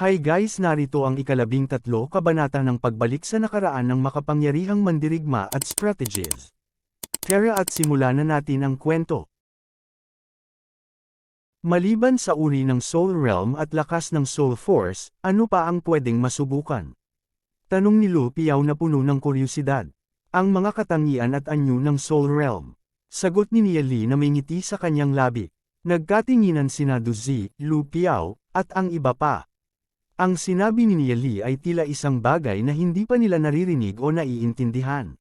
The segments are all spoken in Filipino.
Hi guys, narito ang ika-13 kabanata ng pagbalik sa nakaraan ng makapangyarihang mandirigma at strategies. Tara at simulan na natin ang kwento. Maliban sa uri ng Soul Realm at lakas ng Soul Force, ano pa ang pwedeng masubukan? Tanong ni Lu Piao na puno ng kuryosidad. Ang mga katangian at anyo ng Soul Realm. Sagot ni Nia Li na may ngiti sa kanyang labi. Nagkatinginan sina Du Zi, Lu Piao, at ang iba pa. Ang sinabi ni Nia Li ay tila isang bagay na hindi pa nila naririnig o naiintindihan.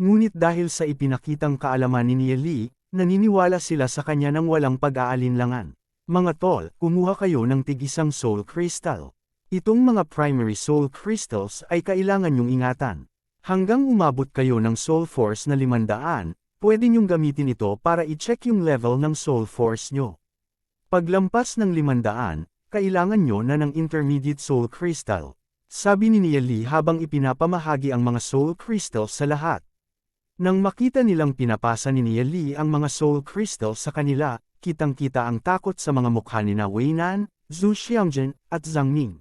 Ngunit dahil sa ipinakitang kaalaman ni Nia Li, naniniwala sila sa kanya ng walang pag-aalinlangan. Mga tol, kumuha kayo ng tig-isang Soul Crystal. Itong mga primary Soul Crystals ay kailangan nyong ingatan. Hanggang umabot kayo ng Soul Force na 500, pwede nyong gamitin ito para i-check yung level ng Soul Force nyo. Paglampas ng 500, kailangan nyo na ng Intermediate Soul Crystal. Sabi ni Nia Li habang ipinapamahagi ang mga Soul Crystals sa lahat. Nang makita nilang pinapasa ni Nia Li ang mga Soul Crystals sa kanila, kitang-kita ang takot sa mga mukha ni na Wei Nan, Zhu Xiangzhen, at Zhang Ming.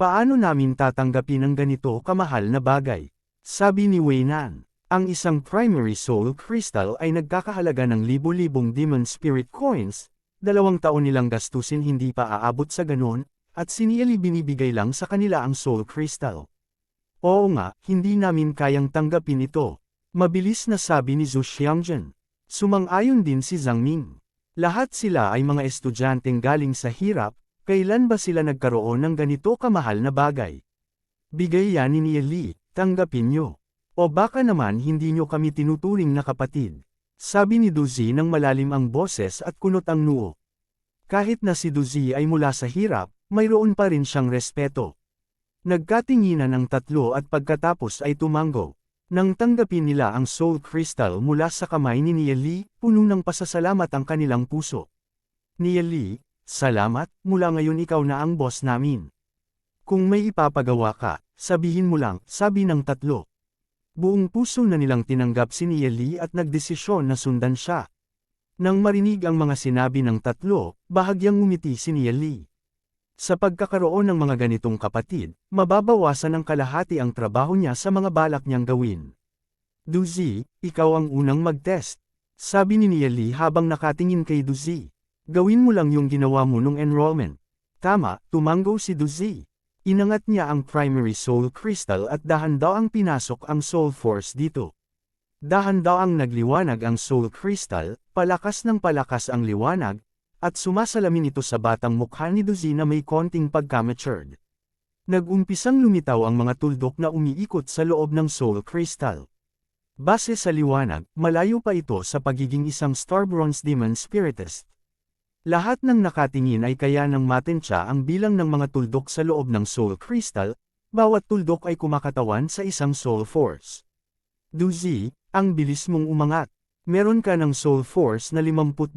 Paano namin tatanggapin ang ganito kamahal na bagay? Sabi ni Wei Nan. Ang isang primary Soul Crystal ay nagkakahalaga ng libo-libong Demon Spirit Coins. 2 taon nilang gastusin hindi pa aabot sa ganon, at si Nia Li binibigay lang sa kanila ang Soul Crystal. Oo nga, hindi namin kayang tanggapin ito. Mabilis na sabi ni Zhu Xiangzhen. Sumang-ayon din si Zhang Ming. Lahat sila ay mga estudyanteng galing sa hirap, kailan ba sila nagkaroon ng ganito kamahal na bagay? Bigay yan ni Nia Li, tanggapin nyo. O baka naman hindi nyo kami tinuturing na kapatid. Sabi ni Du Zi ng malalim ang boses at kunot ang noo. Kahit na si Du Zi ay mula sa hirap, mayroon pa rin siyang respeto. Nagkatinginan ang tatlo at pagkatapos ay tumango. Nang tanggapin nila ang Soul Crystal mula sa kamay ni Nia Li, puno ng pasasalamat ang kanilang puso. Nia Li, salamat, mula ngayon ikaw na ang boss namin. Kung may ipapagawa ka, sabihin mo lang, sabi ng tatlo. Buong puso na nilang tinanggap si Nia Li at nagdesisyon na sundan siya. Nang marinig ang mga sinabi ng tatlo, bahagyang ngumiti si Nia Li. Sa pagkakaroon ng mga ganitong kapatid, mababawasan ng kalahati ang trabaho niya sa mga balak niyang gawin. Du Zi, ikaw ang unang mag-test. Sabi ni Nia Li habang nakatingin kay Du Zi. Gawin mo lang yung ginawa mo nung enrollment. Tama, tumango si Du Zi. Inangat niya ang primary Soul Crystal at dahan daw ang pinasok ang Soul Force dito. Dahan daw ang nagliwanag ang Soul Crystal, palakas ng palakas ang liwanag, at sumasalamin ito sa batang mukha ni Du Zi na may konting pagka-matured. Nag-umpisang lumitaw ang mga tuldok na umiikot sa loob ng Soul Crystal. Base sa liwanag, malayo pa ito sa pagiging isang Star Bronze Demon Spiritist. Lahat ng nakatingin ay kaya nang matensya ang bilang ng mga tuldok sa loob ng Soul Crystal, bawat tuldok ay kumakatawan sa isang Soul Force. Du Zi, ang bilis mong umangat. Meron ka ng Soul Force na 52,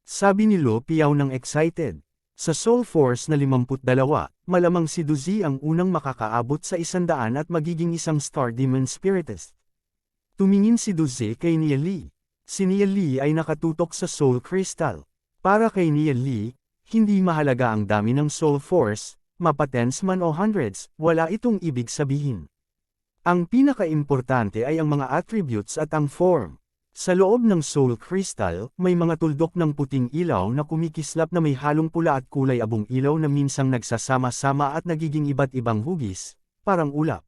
sabi ni Lu Piao ng excited. Sa Soul Force na 52, malamang si Du Zi ang unang makakaabot sa 100 at magiging isang Star Demon Spiritist. Tumingin si Du Zi kay Nia Li. Si Nia Li ay nakatutok sa Soul Crystal. Para kay Nia Li, hindi mahalaga ang dami ng Soul Force, mapa-tens man o hundreds, wala itong ibig sabihin. Ang pinaka-importante ay ang mga attributes at ang form. Sa loob ng Soul Crystal, may mga tuldok ng puting ilaw na kumikislap na may halong pula at kulay abong ilaw na minsang nagsasama-sama at nagiging iba't ibang hugis, parang ulap.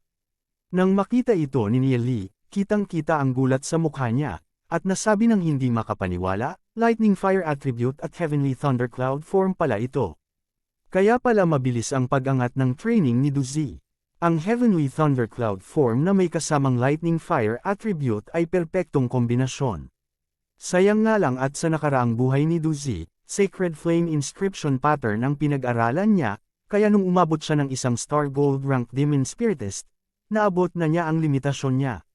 Nang makita ito ni Nia Li, kitang-kita ang gulat sa mukha niya, at nasabi ng hindi makapaniwala, Lightning Fire Attribute at Heavenly Thundercloud form pala ito. Kaya pala mabilis ang pag-angat ng training ni Du Zi. Ang Heavenly Thundercloud form na may kasamang Lightning Fire Attribute ay perpektong kombinasyon. Sayang nga lang at sa nakaraang buhay ni Du Zi, Sacred Flame Inscription Pattern ang pinag-aralan niya, kaya nung umabot siya ng isang Star Gold Rank Demon Spiritist, naabot na niya ang limitasyon niya.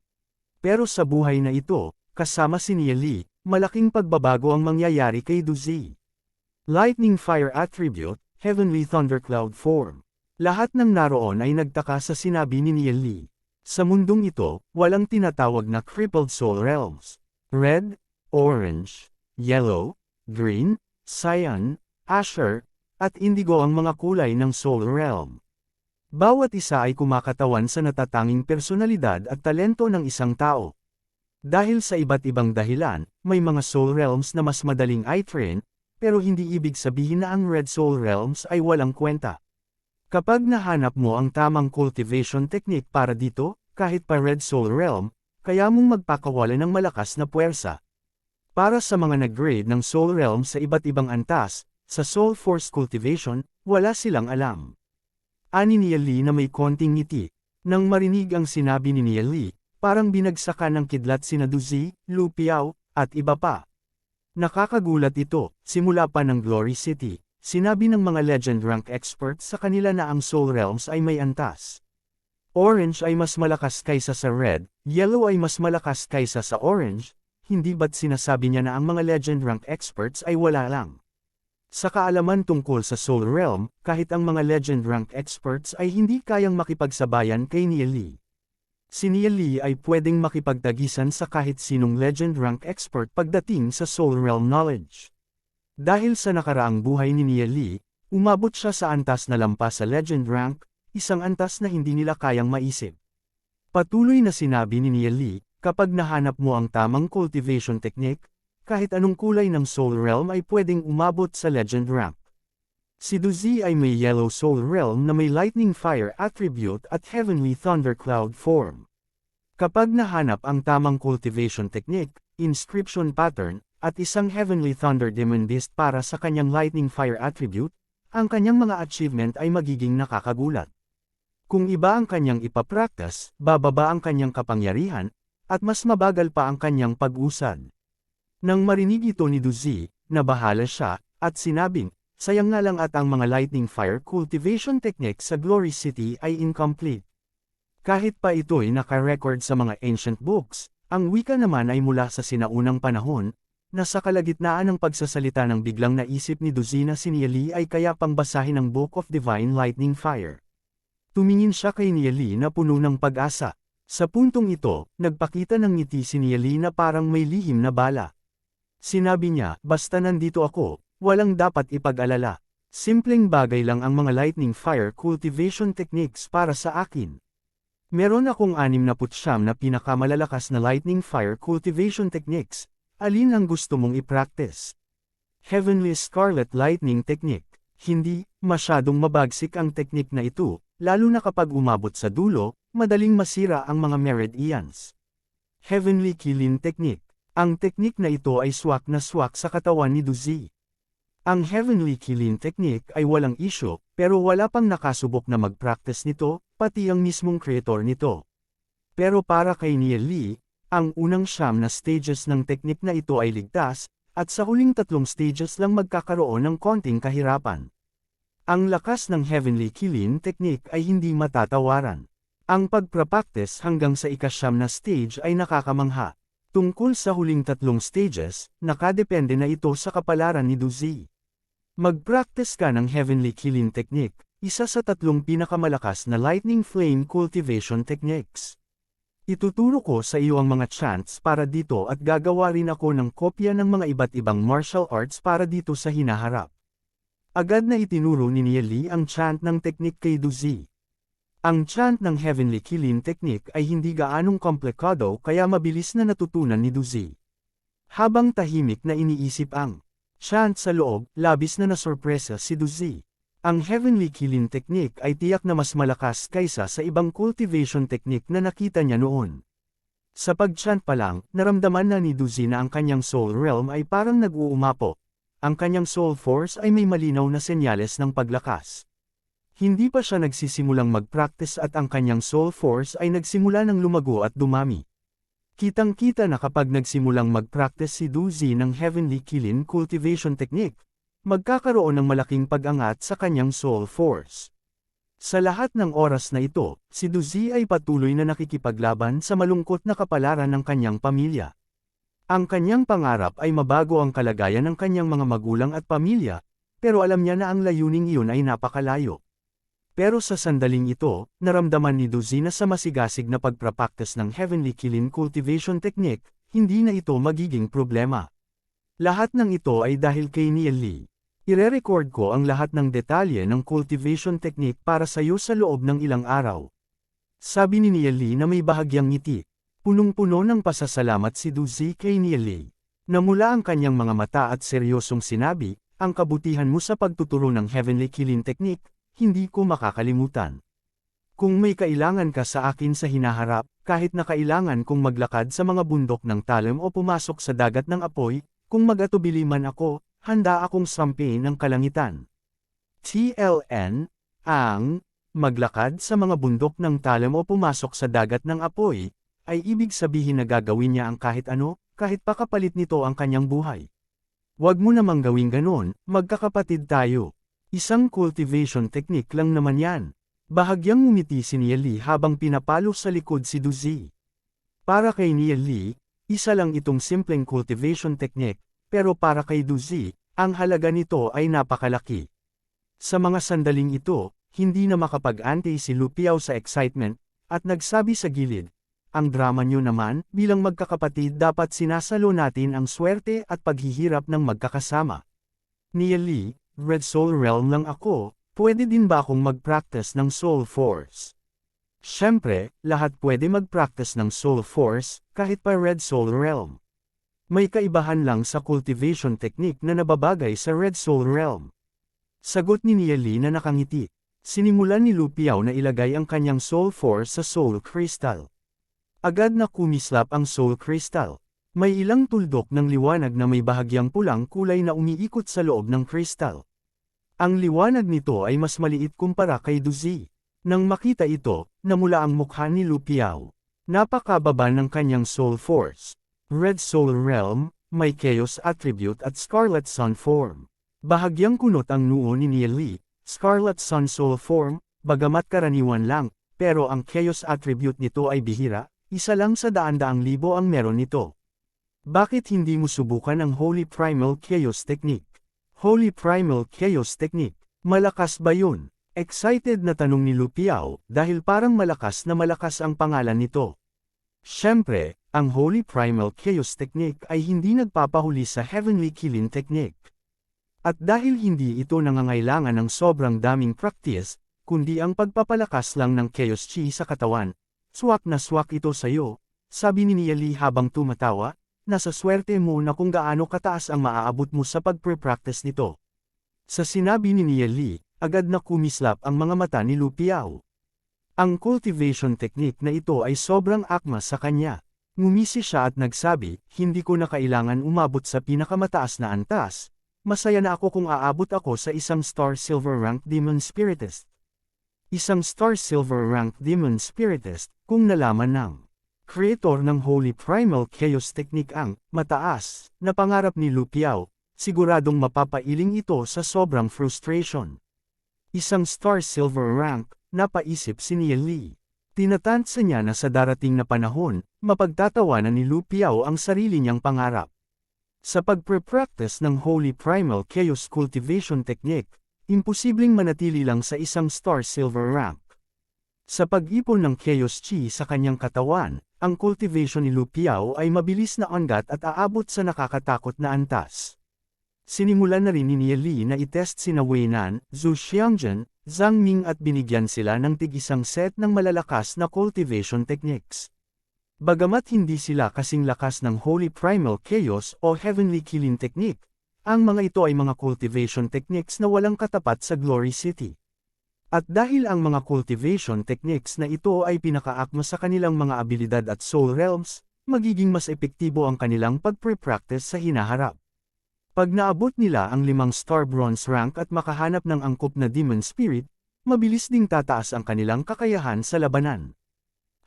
Pero sa buhay na ito, kasama si Nia Li, malaking pagbabago ang mangyayari kay Du Zi. Lightning Fire Attribute, Heavenly Thundercloud Form. Lahat ng naroon ay nagtaka sa sinabi ni Nia Li. Sa mundong ito, walang tinatawag na Crippled Soul Realms. Red, Orange, Yellow, Green, Cyan, Asher, at indigo ang mga kulay ng Soul Realm. Bawat isa ay kumakatawan sa natatanging personalidad at talento ng isang tao. Dahil sa iba't ibang dahilan, may mga Soul Realms na mas madaling i-train, pero hindi ibig sabihin na ang Red Soul Realms ay walang kwenta. Kapag nahanap mo ang tamang cultivation technique para dito, kahit pa Red Soul Realm, kaya mong magpakawala ng malakas na puwersa. Para sa mga nag-grade ng Soul Realm sa iba't ibang antas, sa Soul Force Cultivation, wala silang alam. Ani ni Lee na may konting ngiti. Nang marinig ang sinabi ni Lee, parang binagsakan ng kidlat sina Duzi, Lu Piao, at iba pa. Nakakagulat ito, simula pa ng Glory City, sinabi ng mga legend rank experts sa kanila na ang Soul Realms ay may antas. Orange ay mas malakas kaysa sa red, yellow ay mas malakas kaysa sa orange, hindi ba't sinasabi niya na ang mga legend rank experts ay wala lang? Sa kaalaman tungkol sa Soul Realm, kahit ang mga legend rank experts ay hindi kayang makipagsabayan kay Lee. Si Lee ay pwedeng makipagtagisan sa kahit sinong legend rank expert pagdating sa Soul Realm knowledge. Dahil sa nakaraang buhay ni Lee, umabot siya sa antas na lampas sa legend rank, isang antas na hindi nila kayang maisip. Patuloy na sinabi ni Lee, kapag nahanap mo ang tamang cultivation technique, kahit anong kulay ng Soul Realm ay pwedeng umabot sa legend rank. Si Duzi ay may Yellow Soul Realm na may Lightning Fire attribute at Heavenly Thundercloud form. Kapag nahanap ang tamang cultivation technique, inscription pattern, at isang Heavenly Thunder Demon Beast para sa kanyang Lightning Fire attribute, ang kanyang mga achievement ay magiging nakakagulat. Kung iba ang kanyang ipapractice, bababa ang kanyang kapangyarihan, at mas mabagal pa ang kanyang pag-usad. Nang marinig ito ni Duzi, nabahala siya, at sinabing, sayang nga lang at ang mga Lightning Fire cultivation technique sa Glory City ay incomplete. Kahit pa ito'y naka-record sa mga ancient books, ang wika naman ay mula sa sinaunang panahon, na sa kalagitnaan ng pagsasalita ng biglang naisip ni Duzi na si Lee ay kaya pang basahin ang Book of Divine Lightning Fire. Tumingin siya kay Lee na puno ng pag-asa. Sa puntong ito, nagpakita ng ngiti si Lee na parang may lihim na bala. Sinabi niya, basta nandito ako, walang dapat ipag-alala. Simpleng bagay lang ang mga Lightning Fire cultivation techniques para sa akin. Meron akong 69 na pinakamalalakas na Lightning Fire cultivation techniques. Alin ang gusto mong i-practice? Heavenly Scarlet Lightning Technique. Hindi, masyadong mabagsik ang technique na ito, lalo na kapag umabot sa dulo, madaling masira ang mga Meridians. Heavenly Killing Technique. Ang teknik na ito ay swak na swak sa katawan ni Duzi. Ang Heavenly Killing Technique ay walang issue, pero wala pang nakasubok na mag-practice nito, pati ang mismong creator nito. Pero para kay Lee, ang unang 9 na stages ng teknik na ito ay ligtas, at sa huling 3 stages lang magkakaroon ng konting kahirapan. Ang lakas ng Heavenly Killing Technique ay hindi matatawaran. Ang pagprapaktis hanggang sa ika-9 na stage ay nakakamangha. Tungkol sa huling 3 stages, nakadepende na ito sa kapalaran ni Duzi. Mag-practice ka ng Heavenly Killing Technique, isa sa 3 pinakamalakas na Lightning Flame Cultivation Techniques. Ituturo ko sa iyo ang mga chants para dito at gagawa rin ako ng kopya ng mga iba't ibang martial arts para dito sa hinaharap. Agad na itinuro ni Lee ang chant ng teknik kay Duzi. Ang chant ng Heavenly Killing Technique ay hindi gaanong komplikado kaya mabilis na natutunan ni Duzi. Habang tahimik na iniisip ang chant sa loob, labis na nasorpresa si Duzi. Ang Heavenly Killing Technique ay tiyak na mas malakas kaysa sa ibang cultivation technique na nakita niya noon. Sa pag-chant pa lang, naramdaman na ni Duzi na ang kanyang Soul Realm ay parang nag-uumapo. Ang kanyang Soul Force ay may malinaw na senyales ng paglakas. Hindi pa siya nagsisimulang mag-practice at ang kanyang Soul Force ay nagsimula ng lumago at dumami. Kitang-kita na kapag nagsimulang mag-practice si Duzi ng Heavenly Killing Cultivation Technique, magkakaroon ng malaking pag-angat sa kanyang Soul Force. Sa lahat ng oras na ito, si Duzi ay patuloy na nakikipaglaban sa malungkot na kapalaran ng kanyang pamilya. Ang kanyang pangarap ay mabago ang kalagayan ng kanyang mga magulang at pamilya, pero alam niya na ang layuning iyon ay napakalayo. Pero sa sandaling ito, naramdaman ni Duzi na sa masigasig na pagprapaktis ng Heavenly Killing Cultivation Technique, hindi na ito magiging problema. Lahat ng ito ay dahil kay Lee. Ire-record ko ang lahat ng detalye ng cultivation technique para sa iyo sa loob ng ilang araw. Sabi ni Neely na may bahagyang ngiti. Punong-puno ng pasasalamat si Duzi kay Neely. Namula ang kanyang mga mata at seryosong sinabi, ang kabutihan mo sa pagtuturo ng Heavenly Killing Technique, hindi ko makakalimutan. Kung may kailangan ka sa akin sa hinaharap, kahit na kailangan kong maglakad sa mga bundok ng talim o pumasok sa dagat ng apoy, kung mag-atubili man ako, handa akong sampiin ng kalangitan. TLN, ang maglakad sa mga bundok ng talim o pumasok sa dagat ng apoy, ay ibig sabihin na gagawin niya ang kahit ano, kahit pa kapalit nito ang kanyang buhay. Huwag mo namang gawing ganon, magkakapatid tayo. Isang cultivation technique lang naman yan. Bahagyang ngumiti si Neely habang pinapalo sa likod si Duzi. Para kay Neely, isa lang itong simpleng cultivation technique, pero para kay Duzi, ang halaga nito ay napakalaki. Sa mga sandaling ito, hindi na makapag-antay si Lu Piao sa excitement, at nagsabi sa gilid, ang drama nyo naman, bilang magkakapatid dapat sinasalo natin ang swerte at paghihirap ng magkakasama. Neely, Red Soul Realm lang ako, pwede din ba akong mag-practice ng Soul Force? Siyempre, lahat pwede mag-practice ng Soul Force, kahit pa Red Soul Realm. May kaibahan lang sa cultivation technique na nababagay sa Red Soul Realm. Sagot ni Neely na nakangiti. Sinimulan ni Lu Piao na ilagay ang kanyang Soul Force sa Soul Crystal. Agad na kumislap ang Soul Crystal. May ilang tuldok ng liwanag na may bahagyang pulang kulay na umiikot sa loob ng crystal. Ang liwanag nito ay mas maliit kumpara kay Duzi. Nang makita ito, namula ang mukha ni Lu Piao. Napakababa ng kanyang Soul Force. Red Soul Realm, may Chaos Attribute at Scarlet Sun Form. Bahagyang kunot ang noo ni Neely. Scarlet Sun Soul Form, bagamat karaniwan lang, pero ang Chaos Attribute nito ay bihira, isa lang sa daan-daang libo ang meron nito. Bakit hindi mo subukan ang Holy Primal Chaos Technique? Holy Primal Chaos Technique, malakas ba yun? Excited na tanong ni Lu Piao, dahil parang malakas ang pangalan nito. Siyempre, ang Holy Primal Chaos Technique ay hindi nagpapahuli sa Heavenly Killing Technique. At dahil hindi ito nangangailangan ng sobrang daming practice, kundi ang pagpapalakas lang ng Chaos Chi sa katawan, swak na swak ito sa'yo, sabi ni Neely habang tumatawa, nasa swerte mo na kung gaano kataas ang maaabot mo sa pagpre-practice nito. Sa sinabi ni Neely, agad na kumislap ang mga mata ni Lu Piao. Ang cultivation technique na ito ay sobrang akma sa kanya. Ngumisi siya at nagsabi, hindi ko na kailangan umabot sa pinakamataas na antas. Masaya na ako kung aabot ako sa isang Star Silver Rank Demon Spiritist. Isang Star Silver Rank Demon Spiritist, kung nalaman ng creator ng Holy Primal Chaos Technique ang mataas na pangarap ni Lu Piao, siguradong mapapailing ito sa sobrang frustration. Isang Star Silver Rank, napaisip si Neely. Tinatansa niya na sa darating na panahon, mapagtatawanan ni Lu Piao ang sarili niyang pangarap. Sa pagpre-practice ng Holy Primal Chaos Cultivation Technique, imposibleng manatili lang sa isang Star Silver Rank. Sa pag-ipon ng Chaos Chi sa kanyang katawan, ang cultivation ni Lu Piao ay mabilis na ongat at aabot sa nakakatakot na antas. Sinimulan na rin ni Neely na itest sina Wei Nan, Zhu Xiangzhen, Zhang Ming at binigyan sila ng tig-isang set ng malalakas na cultivation techniques. Bagamat hindi sila kasing lakas ng Holy Primal Chaos o Heavenly Killing Technique, ang mga ito ay mga cultivation techniques na walang katapat sa Glory City. At dahil ang mga cultivation techniques na ito ay pinakaakma sa kanilang mga abilidad at soul realms, magiging mas epektibo ang kanilang pagpre-practice sa hinaharap. Pag naabot nila ang 5 Star Bronze rank at makahanap ng angkop na Demon Spirit, mabilis ding tataas ang kanilang kakayahan sa labanan.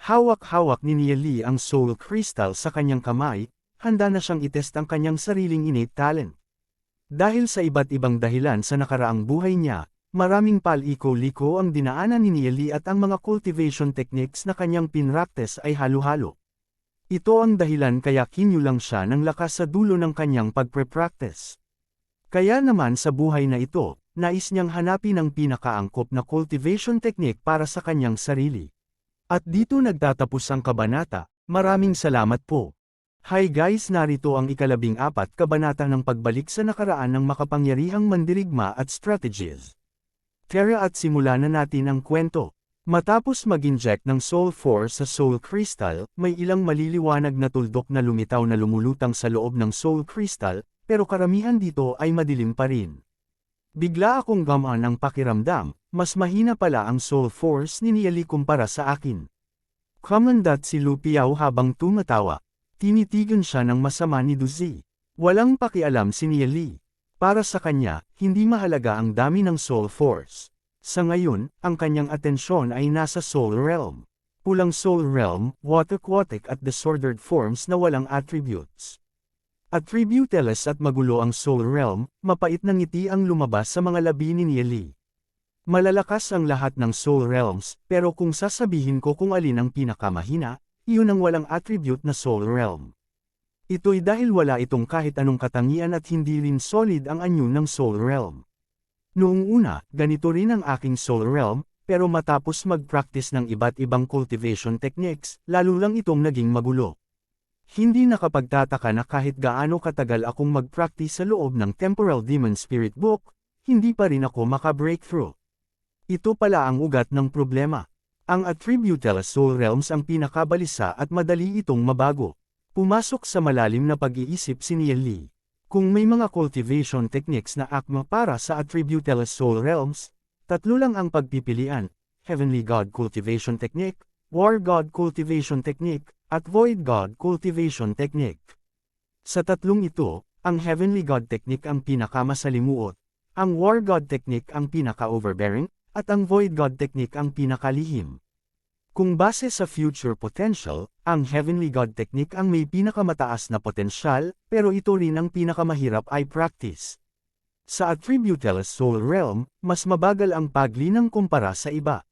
Hawak-hawak ni Neely ang Soul Crystal sa kanyang kamay, handa na siyang itest ang kanyang sariling innate talent. Dahil sa iba't ibang dahilan sa nakaraang buhay niya, maraming paliko-liko ang dinaanan ni Neely at ang mga cultivation techniques na kanyang pinractice ay halo-halo. Ito ang dahilan kaya kinulang siya ng lakas sa dulo ng kanyang pagpre-practice. Kaya naman sa buhay na ito, nais niyang hanapin ang pinakaangkop na cultivation technique para sa kanyang sarili. At dito nagtatapos ang kabanata. Maraming salamat po. Hi guys, narito ang ika-14 kabanata ng pagbalik sa nakaraan ng makapangyarihang mandirigma at strategies. Tara at simulan na natin ang kwento. Matapos mag-inject ng Soul Force sa Soul Crystal, may ilang maliliwanag na tuldok na lumitaw na lumulutang sa loob ng Soul Crystal, pero karamihan dito ay madilim pa rin. Bigla akong gamaan ang pakiramdam, mas mahina pala ang Soul Force ni Niali kumpara sa akin. Kumandat si Lu Piao habang tumatawa. Tinitigan siya ng masama ni Duzi. Walang pakialam si Niali. Para sa kanya, hindi mahalaga ang dami ng Soul Force. Sa ngayon, ang kanyang atensyon ay nasa Soul Realm. Pulang Soul Realm, water-aquatic at disordered forms na walang attributes. Attributeless at magulo ang Soul Realm, mapait na ngiti ang lumabas sa mga labi ni Niali. Malalakas ang lahat ng Soul Realms, pero kung sasabihin ko kung alin ang pinakamahina, iyon ang walang attribute na Soul Realm. Ito'y dahil wala itong kahit anong katangian at hindi rin solid ang anyo ng Soul Realm. Noong una, ganito rin ang aking Soul Realm, pero matapos mag-practice ng iba't ibang cultivation techniques, lalo lang itong naging magulo. Hindi nakapagtataka na kahit gaano katagal akong mag-practice sa loob ng Temporal Demon Spirit Book, hindi pa rin ako maka-breakthrough. Ito pala ang ugat ng problema. Ang attributeless Soul Realms ang pinakabalisa at madali itong mabago. Pumasok sa malalim na pag-iisip si Niali. Kung may mga cultivation techniques na akma para sa attributeless Soul Realms, tatlo lang ang pagpipilian: Heavenly God Cultivation Technique, War God Cultivation Technique, at Void God Cultivation Technique. Sa tatlong ito, ang Heavenly God Technique ang pinakamasalimuot, ang War God Technique ang pinaka-overbearing, at ang Void God Technique ang pinakalihim. Kung base sa future potential, ang Heavenly God Technique ang may pinakamataas na potensyal, pero ito rin ang pinakamahirap ay practice. Sa attributeless Soul Realm, mas mabagal ang paglinang kumpara sa iba.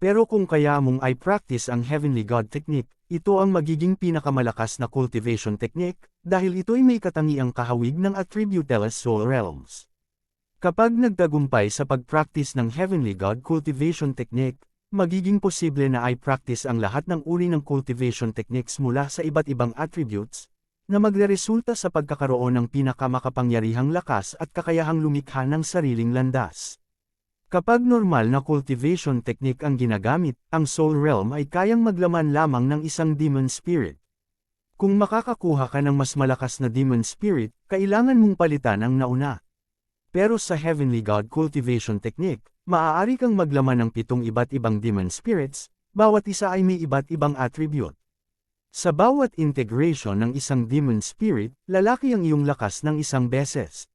Pero kung kaya mong ay practice ang Heavenly God Technique, ito ang magiging pinakamalakas na cultivation technique, dahil ito'y may katangiang kahawig ng attributeless Soul Realms. Kapag nagtagumpay sa pag-practice ng Heavenly God Cultivation Technique, magiging posible na i-practice ang lahat ng uri ng cultivation techniques mula sa iba't ibang attributes, na magreresulta sa pagkakaroon ng pinakamakapangyarihang lakas at kakayahang lumikha ng sariling landas. Kapag normal na cultivation technique ang ginagamit, ang Soul Realm ay kayang maglaman lamang ng isang Demon Spirit. Kung makakakuha ka ng mas malakas na Demon Spirit, kailangan mong palitan ang nauna. Pero sa Heavenly God Cultivation Technique, maaari kang maglaman ng 7 iba't ibang Demon Spirits, bawat isa ay may iba't ibang attribute. Sa bawat integration ng isang Demon Spirit, lalaki ang iyong lakas ng isang beses.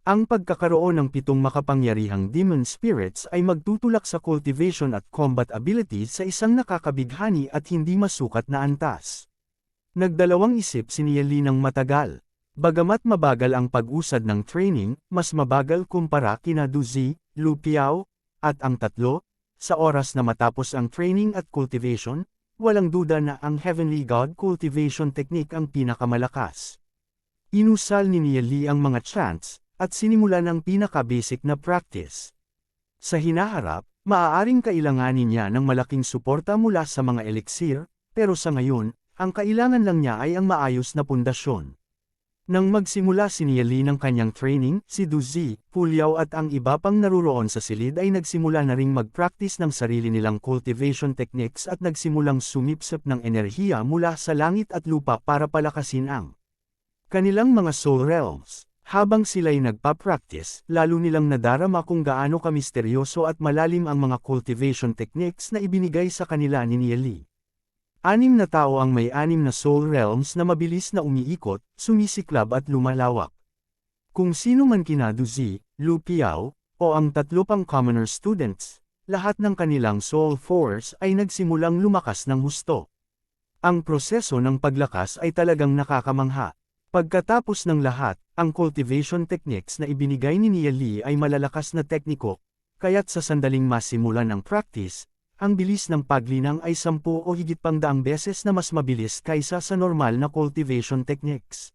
Ang pagkakaroon ng 7 makapangyarihang Demon Spirits ay magtutulak sa cultivation at combat abilities sa isang nakakabighani at hindi masukat na antas. Nagdalawang isip si Niali ng matagal. Bagamat mabagal ang pag-usad ng training, mas mabagal kumpara kina Duzi, Lu Piao, at ang tatlo, sa oras na matapos ang training at cultivation, walang duda na ang Heavenly God Cultivation Technique ang pinakamalakas. Inusal ni Niali ang mga chants, at sinimulan ang pinaka-basic na practice. Sa hinaharap, maaaring kailanganin niya ng malaking suporta mula sa mga elixir, pero sa ngayon, ang kailangan lang niya ay ang maayos na pundasyon. Nang magsimula si Niali ng kanyang training, si Duzi, Puliao at ang iba pang naruroon sa silid ay nagsimula na ring mag-practice ng sarili nilang cultivation techniques at nagsimulang sumipsip ng enerhiya mula sa langit at lupa para palakasin ang kanilang mga Soul Realms. Habang sila'y nagpa-practice, lalo nilang nadarama kung gaano kamisteryoso at malalim ang mga cultivation techniques na ibinigay sa kanila ni Niali. 6 na tao ang may 6 na Soul Realms na mabilis na umiikot, sumisiklab at lumalawak. Kung sino man kina Duzi, Lu Piao, o ang 3 pang commoner students, lahat ng kanilang Soul Force ay nagsimulang lumakas ng husto. Ang proseso ng paglakas ay talagang nakakamangha. Pagkatapos ng lahat, ang cultivation techniques na ibinigay ni Niali ay malalakas na tekniko, kaya't sa sandaling masimulan ang practice, ang bilis ng paglinang ay 10 o higit pang 100 beses na mas mabilis kaysa sa normal na cultivation techniques.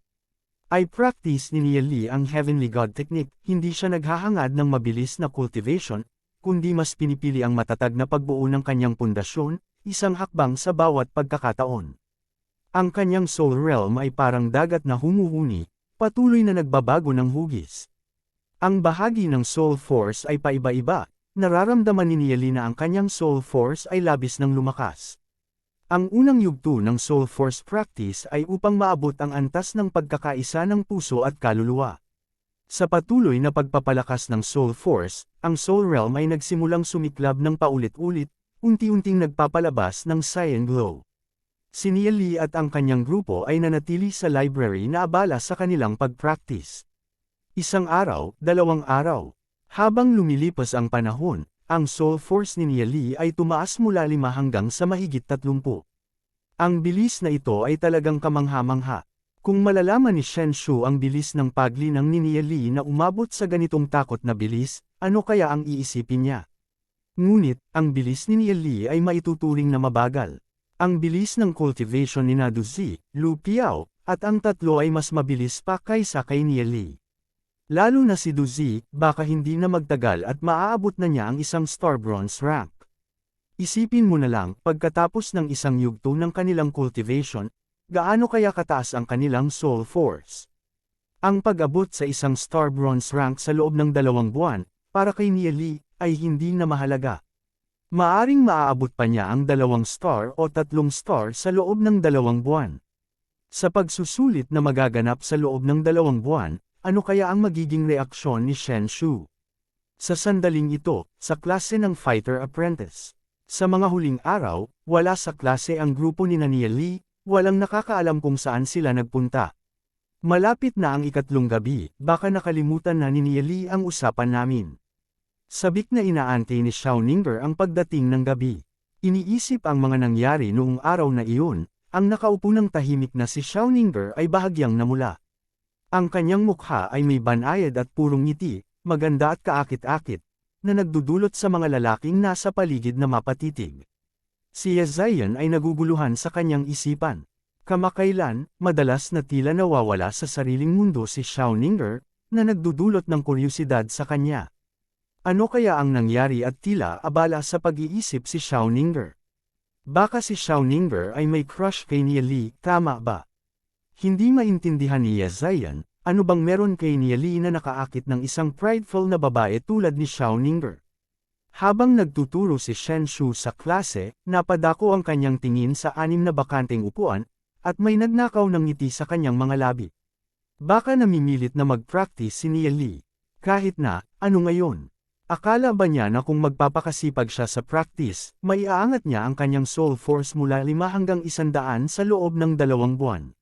Ay practice ni Niali ang Heavenly God Technique, hindi siya naghahangad ng mabilis na cultivation, kundi mas pinipili ang matatag na pagbuo ng kanyang pundasyon, isang hakbang sa bawat pagkakataon. Ang kanyang soul realm ay parang dagat na humuhuni, patuloy na nagbabago ng hugis. Ang bahagi ng soul force ay paiba-iba, nararamdaman ni Niali na ang kanyang soul force ay labis ng lumakas. Ang unang yugto ng soul force practice ay upang maabot ang antas ng pagkakaisa ng puso at kaluluwa. Sa patuloy na pagpapalakas ng soul force, ang soul realm ay nagsimulang sumiklab ng paulit-ulit, unti-unting nagpapalabas ng cyan glow. Si Niali at ang kanyang grupo ay nanatili sa library na abala sa kanilang pag-practice. Isang araw, 2 araw. Habang lumilipas ang panahon, ang soul force ni Niali ay tumaas mula 5 hanggang sa mahigit 30. Ang bilis na ito ay talagang kamangha-mangha. Kung malalaman ni Shen Shu ang bilis ng paglinang ni Niali na umabot sa ganitong takot na bilis, ano kaya ang iisipin niya? Ngunit, ang bilis ni Niali ay maituturing na mabagal. Ang bilis ng cultivation ni Duzi, Lu Piao, at ang tatlo ay mas mabilis pa kaysa kay Niali. Lalo na si Duzi, baka hindi na magtagal at maaabot na niya ang isang star bronze rank. Isipin mo na lang, pagkatapos ng isang yugto ng kanilang cultivation, gaano kaya kataas ang kanilang soul force? Ang pag-abot sa isang star bronze rank sa loob ng 2 buwan, para kay Niali, ay hindi na mahalaga. Maaring maaabot pa niya ang 2 star o 3 star sa loob ng 2 buwan. Sa pagsusulit na magaganap sa loob ng 2 buwan, ano kaya ang magiging reaksyon ni Shen Shu? Sa sandaling ito, sa klase ng fighter apprentice. Sa mga huling araw, wala sa klase ang grupo ni Niali, walang nakakaalam kung saan sila nagpunta. Malapit na ang 3 gabi, baka nakalimutan na ni Niali ang usapan namin. Sabik na inaantay ni Xiao Ninger ang pagdating ng gabi. Iniisip ang mga nangyari noong araw na iyon, ang nakaupo ng tahimik na si Xiao Ninger ay bahagyang namula. Ang kanyang mukha ay may banayad at purong ngiti, maganda at kaakit-akit, na nagdudulot sa mga lalaking nasa paligid na mapatitig. Si Ye Ziyan ay naguguluhan sa kanyang isipan. Kamakailan, madalas na tila nawawala sa sariling mundo si Xiao Ninger, na nagdudulot ng kuryosidad sa kanya. Ano kaya ang nangyari at tila abala sa pag-iisip si Xiao Ninger? Baka si Xiao Ninger ay may crush kay Niali, tama ba? Hindi maintindihan ni Ye Ziyan, ano bang meron kay Niali na nakaakit ng isang prideful na babae tulad ni Xiao Ninger? Habang nagtuturo si Shen Shu sa klase, napadako ang kanyang tingin sa 6 na bakanteng upuan, at may nagnakaw ng ngiti sa kanyang mga labi. Baka namimilit na mag-practice si Niali. Kahit na, ano ngayon? Akala ba niya na kung magpapakasipag siya sa practice, maiaangat niya ang kanyang soul force mula 5 hanggang 100 sa loob ng 2 buwan?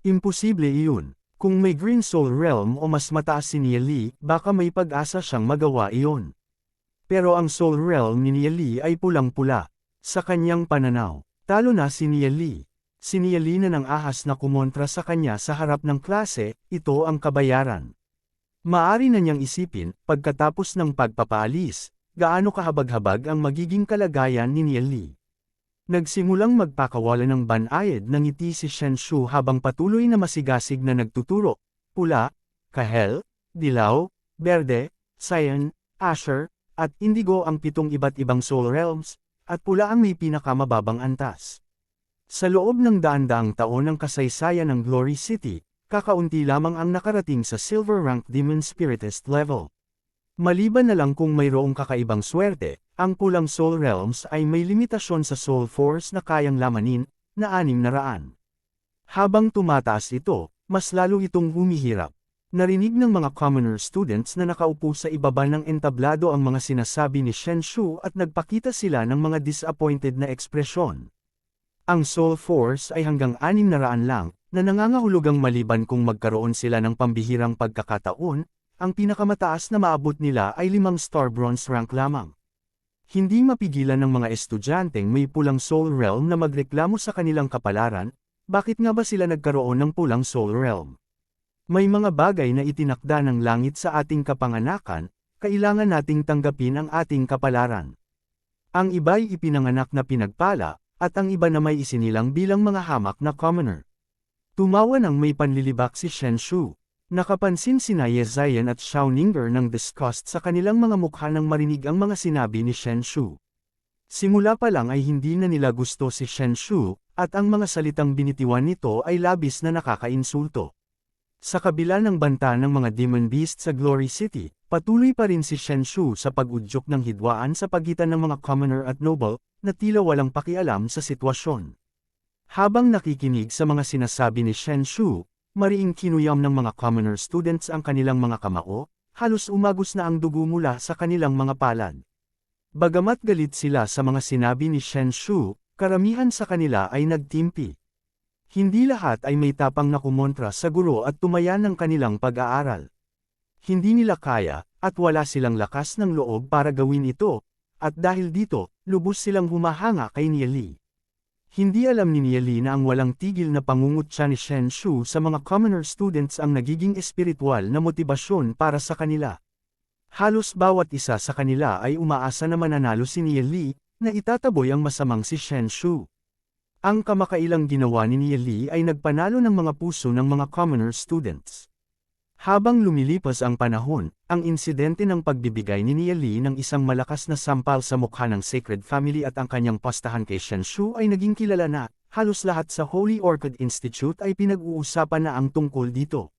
Imposible iyon. Kung may Green Soul Realm o mas mataas si Niali, baka may pag-asa siyang magawa iyon. Pero ang Soul Realm ni Niali ay pulang-pula. Sa kanyang pananaw, talo na si Niali. Si Niali na ng ahas na kumontra sa kanya sa harap ng klase, ito ang kabayaran. Maari na niyang isipin, pagkatapos ng pagpapaalis, gaano kahabag-habag ang magiging kalagayan ni Niali. Nagsimulang magpakawala ng banayad ng ngiti si Shen Shu habang patuloy na masigasig na nagtuturo, pula, kahel, dilaw, berde, cyan, asher, at indigo ang 7 iba't ibang soul realms, at pula ang may pinakamababang antas. Sa loob ng daan-daang taon ng kasaysayan ng Glory City, kakaunti lamang ang nakarating sa Silver Rank Demon Spiritist level. Maliban na lang kung mayroong kakaibang swerte, ang pulang Soul Realms ay may limitasyon sa Soul Force na kayang lamanin, na 600. Habang tumataas ito, mas lalo itong humihirap. Narinig ng mga commoner students na nakaupo sa ibaba ng entablado ang mga sinasabi ni Shen Shu at nagpakita sila ng mga disappointed na ekspresyon. Ang Soul Force ay hanggang 600 lang, na nangangahulugang maliban kung magkaroon sila ng pambihirang pagkakataon, ang pinakamataas na maabot nila ay 5 star bronze rank lamang. Hindi mapigilan ng mga estudyanteng may pulang Soul Realm na magreklamo sa kanilang kapalaran, bakit nga ba sila nagkaroon ng pulang Soul Realm? May mga bagay na itinakda ng langit sa ating kapanganakan, kailangan nating tanggapin ang ating kapalaran. Ang iba'y ipinanganak na pinagpala, at ang iba na may isinilang bilang mga hamak na commoner. Tumawa ng may panlilibak si Shen Shu. Nakapansin sina Ye Ziyan at Xiao Ninger ng disgust sa kanilang mga mukha nang marinig ang mga sinabi ni Shen Shu. Simula pa lang ay hindi na nila gusto si Shen Shu, at ang mga salitang binitiwan nito ay labis na nakakainsulto. Sa kabila ng banta ng mga demon beast sa Glory City, patuloy pa rin si Shen Shu sa pag-udyok ng hidwaan sa pagitan ng mga commoner at noble, na tila walang pakialam sa sitwasyon. Habang nakikinig sa mga sinasabi ni Shen Shu, mariing kinuyam ng mga commoner students ang kanilang mga kamao, halos umagos na ang dugo mula sa kanilang mga palad. Bagamat galit sila sa mga sinabi ni Shen Shu, karamihan sa kanila ay nagtimpi. Hindi lahat ay may tapang na kumontra sa guro at tumayan ng kanilang pag-aaral. Hindi nila kaya, at wala silang lakas ng loob para gawin ito, at dahil dito, lubos silang humahanga kay Nieli. Hindi alam ni Nieli na ang walang tigil na pangungutya ni Shen Shu sa mga commoner students ang nagiging espiritual na motibasyon para sa kanila. Halos bawat isa sa kanila ay umaasa na mananalo si Nieli, na itataboy ang masamang si Shen Shu. Ang kamakailang ginawa ni Nieli ay nagpanalo ng mga puso ng mga commoner students. Habang lumilipas ang panahon, ang insidente ng pagbibigay ni Nieli ng isang malakas na sampal sa mukha ng Sacred Family at ang kanyang pastahan kay Shen Shu ay naging kilala na, halos lahat sa Holy Orchid Institute ay pinag-uusapan na ang tungkol dito.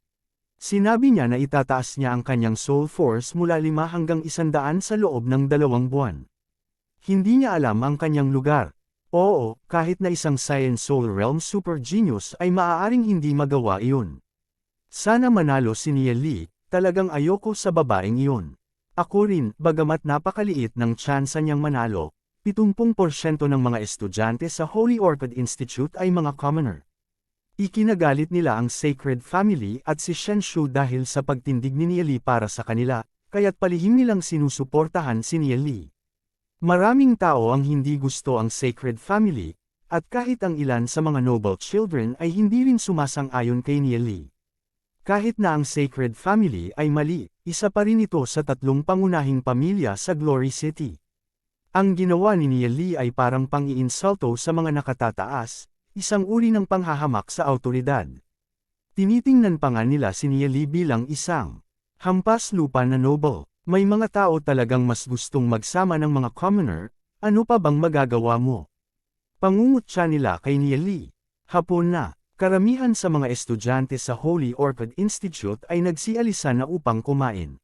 Sinabi niya na itataas niya ang kanyang soul force mula 5 hanggang 100 sa loob ng 2 buwan. Hindi niya alam ang kanyang lugar. Oo, kahit na isang Saiyan Soul Realm Super Genius ay maaaring hindi magawa iyon. Sana manalo si Nieli, talagang ayoko sa babaeng iyon. Ako rin, bagamat napakaliit ng tsansa niyang manalo, 70% ng mga estudyante sa Holy Orchid Institute ay mga commoner. Ikinagalit nila ang Sacred Family at si Shen Shu dahil sa pagtindig ni Nieli para sa kanila, kaya't palihim nilang sinusuportahan si Nieli. Maraming tao ang hindi gusto ang Sacred Family, at kahit ang ilan sa mga noble children ay hindi rin sumasang-ayon kay Nieli. Kahit na ang Sacred Family ay mali, isa pa rin ito sa 3 pangunahing pamilya sa Glory City. Ang ginawa ni Nieli ay parang pang-iinsulto sa mga nakatataas, isang uri ng panghahamak sa awtoridad. Tinitingnan pa nga nila si Nieli bilang isang hampas lupa na noble. May mga tao talagang mas gustong magsama ng mga commoner, ano pa bang magagawa mo? Pangungutya nila kay Nieli. Hapon na, karamihan sa mga estudyante sa Holy Orchid Institute ay nagsialisan na upang kumain.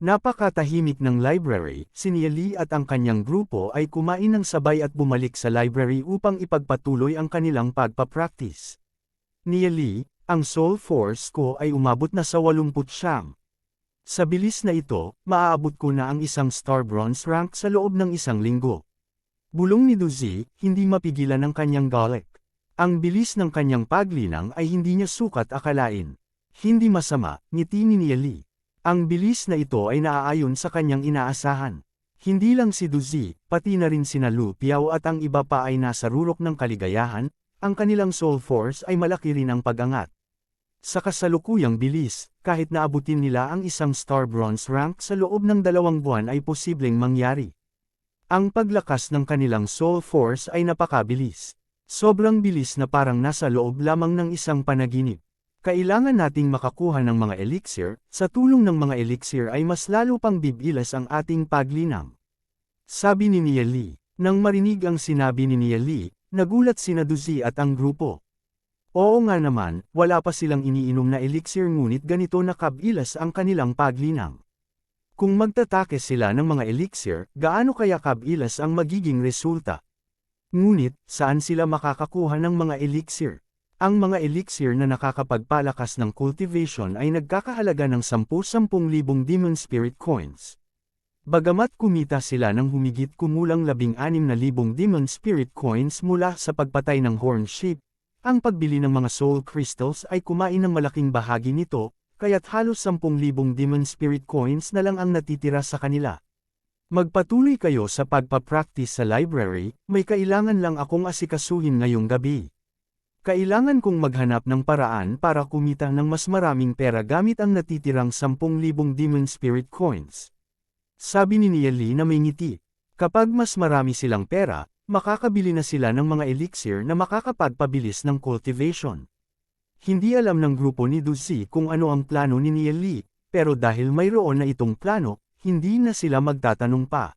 Napakatahimik ng library, si Nieli at ang kanyang grupo ay kumain ng sabay at bumalik sa library upang ipagpatuloy ang kanilang pagpapractice. Nieli, ang soul force ko ay umabot na sa 89. Sa bilis na ito, maaabot ko na ang isang star bronze rank sa loob ng 1 linggo. Bulong ni Duzi, hindi mapigilan ng kanyang galit. Ang bilis ng kanyang paglinang ay hindi niya sukat akalain. Hindi masama, ngiti ni Nieli. Ang bilis na ito ay naaayon sa kanyang inaasahan. Hindi lang si Duzi, pati na rin sina Lu Piao at ang iba pa ay nasa rurok ng kaligayahan, ang kanilang soul force ay malaki rin ang pag-angat. Sa kasalukuyang bilis, kahit naabutin nila ang isang star bronze rank sa loob ng 2 buwan ay posibleng mangyari. Ang paglakas ng kanilang soul force ay napakabilis. Sobrang bilis na parang nasa loob lamang ng isang panaginip. Kailangan nating makakuha ng mga elixir, sa tulong ng mga elixir ay mas lalo pang bibilas ang ating paglinang. Sabi ni Nieli. Nang marinig ang sinabi ni Nieli, nagulat sina Duzi at ang grupo. Oo nga naman, wala pa silang iniinom na elixir ngunit ganito na kabilas ang kanilang paglinang. Kung magtatake sila ng mga elixir, gaano kaya kabilas ang magiging resulta? Ngunit, saan sila makakakuha ng mga elixir? Ang mga elixir na nakakapagpalakas ng cultivation ay nagkakahalaga ng 10,000 demon spirit coins. Bagamat kumita sila ng humigit kumulang 16,000 demon spirit coins mula sa pagpatay ng horn sheep, ang pagbili ng mga soul crystals ay kumain ng malaking bahagi nito, kaya't halos 10,000 demon spirit coins na lang ang natitira sa kanila. Magpatuloy kayo sa pagpapractice sa library, may kailangan lang akong asikasuhin ngayong gabi. Kailangan kong maghanap ng paraan para kumita ng mas maraming pera gamit ang natitirang 10,000 demon spirit coins. Sabi ni Nieli na may ngiti. Kapag mas marami silang pera, makakabili na sila ng mga elixir na makakapagpabilis ng cultivation. Hindi alam ng grupo ni Duzi kung ano ang plano ni Nieli, pero dahil mayroon na itong plano, hindi na sila magtatanong pa.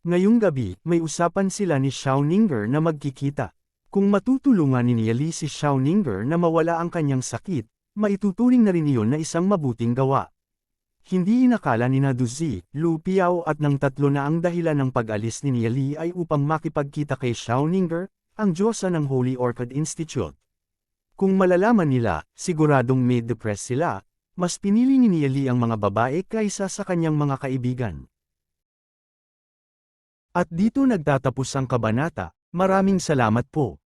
Ngayong gabi, may usapan sila ni Xiao Ninger na magkikita. Kung matutulungan ni Li si Xiaoninger na mawala ang kanyang sakit, maituturing na rin iyon na isang mabuting gawa. Hindi inakala ni Duzi, Lu Piao at ng tatlo na ang dahilan ng pag-alis ni Li ay upang makipagkita kay Xiaoninger, ang diyosa ng Holy Orchid Institute. Kung malalaman nila, siguradong may depress sila, mas pinili ni Li ang mga babae kaysa sa kanyang mga kaibigan. At dito nagtatapos ang kabanata. Maraming salamat po.